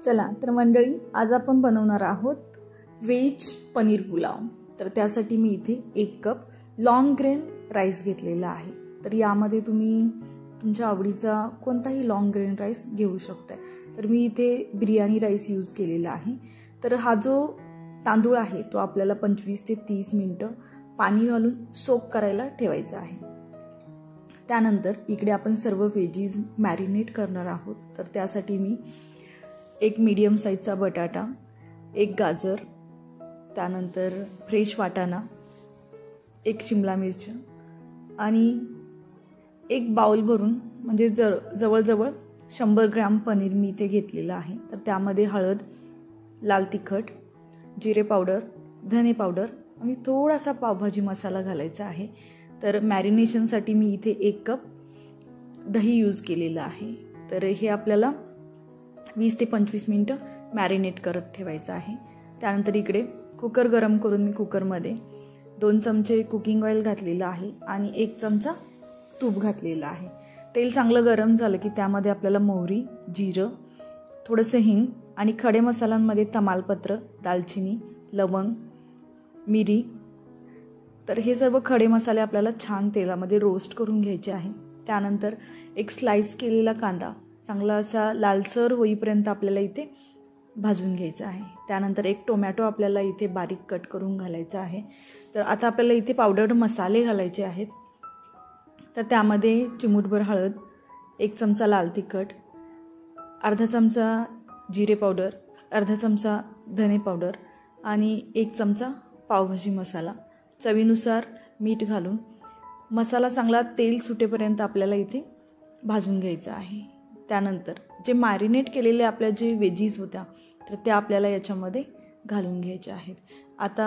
चला तर मंडळी, आज आपण बनवणार आहोत व्हेज पनीर पुलाव। तर त्यासाठी मी इथे 1 कप लॉंग ग्रेन राईस घेतलेला आहे। तर यामध्ये तुम्ही तुमच्या आवडीचा कोणताही लॉंग ग्रेन राईस घेऊ शकता। तर मी इथे बिर्याणी राईस यूज केलेला आहे। तर हा जो तांदूळ आहे तो आपल्याला 25 ते 30 मिनिटं पाणी घालून सोक करायला ठेवायचा आहे। त्यानंतर इकडे आपण सर्व व्हेजीज मॅरिनेट करणार आहोत। तर त्यासाठी मी एक मीडियम साईजचा बटाटा, एक गाजर, त्यानंतर फ्रेश वाटाणा, एक शिमला मिरची आणि एक बाउल भरून म्हणजे जवळजवळ 100 ग्रॅम पनीर मी इथे घेतलेलं आहे। तर त्यामध्ये हळद, लाल तिखट, जिरे पावडर, धने पावडर आणि थोडासा पावभाजी मसाला घालायचा आहे। तर मॅरिनेशनसाठी मी इथे 1 कप दही यूज केलेलं आहे। तर हे आपल्याला 20 ते 25 मिनिटं मॅरिनेट करत ठेवायचं आहे। त्यानंतर इकडे कुकर गरम करून मी कुकरमध्ये 2 चमचे कुकिंग ऑइल घातलेलं आहे आणि 1 चमचा तूप घातलेलं आहे। तेल चांगलं गरम झालं की त्यामध्ये आपल्याला मोहरी, जिरं, थोडंसं हिंग आणि खडे मसाल्यांमध्ये तमालपत्र, दालचिनी, लवंग, मिरी, तर हे सर्व खडे मसाले आपल्याला छान तेलामध्ये रोस्ट करून घ्यायचे आहे। त्यानंतर एक स्लाइस केलेला कांदा चांगला असा लालसर होईपर्यंत आपल्याला इथे भाजून घ्यायचा आहे। त्यानंतर एक टोमॅटो आपल्याला इथे बारीक कट करून घालायचा आहे। तर आता आपल्याला इथे पावडर्ड मसाले घालायचे आहेत। तर त्यामध्ये चिमूटभर हळद, 1 चमचा लाल तिखट, अर्धा चमचा जिरे पावडर, अर्धा चमचा धने पावडर आणि 1 चमचा पावभाजी मसाला, चवीनुसार मीठ घालून मसाला चांगला तेल सुटेपर्यंत आपल्याला इथे भाजून घ्यायचा आहे। त्यानंतर जे मॅरिनेट केलेले आपल्या जे व्हेजीज होत्या तर त्या आपल्याला याच्यामध्ये घालून घ्यायच्या आहेत। आता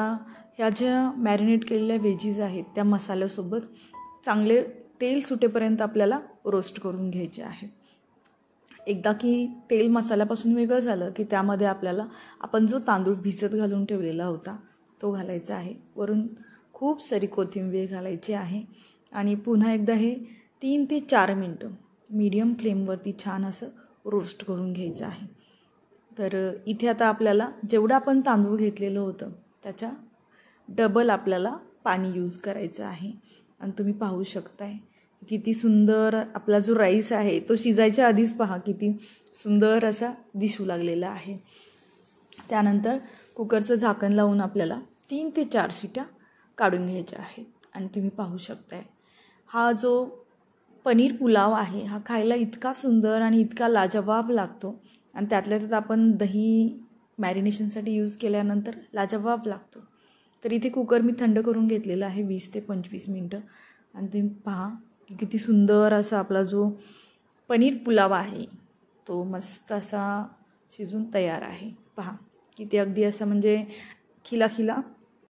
ह्या ज्या मॅरिनेट केलेल्या व्हेजीज आहेत त्या मसाल्यासोबत चांगले तेल सुटेपर्यंत आपल्याला रोस्ट करून घ्यायचे आहेत। एकदा की तेल मसाल्यापासून वेगळं झालं की त्यामध्ये आपल्याला आपण जो तांदूळ भिजत घालून ठेवलेला होता तो घालायचा आहे। वरून खूप सारी कोथिंबीर घालायची आहे आणि पुन्हा एकदा हे 3 ते 4 मिनिटं मीडियम फ्लेमवरती छान असं रोस्ट करून घ्यायचं आहे। तर इथे आता आपल्याला जेवढं आपण तांदूळ घेतलेलं होतं त्याच्या डबल आपल्याला पाणी यूज करायचं आहे। आणि तुम्ही पाहू शकताय किती सुंदर आपला जो राईस आहे तो शिजायच्या आधीच पहा किती सुंदर असा दिसू लागलेला आहे। त्यानंतर कुकरचं झाकण लावून आपल्याला 3 ते 4 शिट्या काढून घ्यायच्या आहेत। आणि तुम्ही पाहू शकताय हा जो पनीर पुलाव आहे हा खायला इतका सुंदर आणि इतका लाजवाब लागतो आणि त्यातल्या त्यात आपण दही मॅरिनेशनसाठी यूज केल्यानंतर लाजवाब लागतो। तर इथे कुकर मी थंड करून घेतलेला आहे 20 ते 25 मिनिटं आणि तुम्ही पहा की किती सुंदर असा आपला जो पनीर पुलाव आहे तो मस्त असा शिजून तयार आहे। पहा किती अगदी असं म्हणजे खिला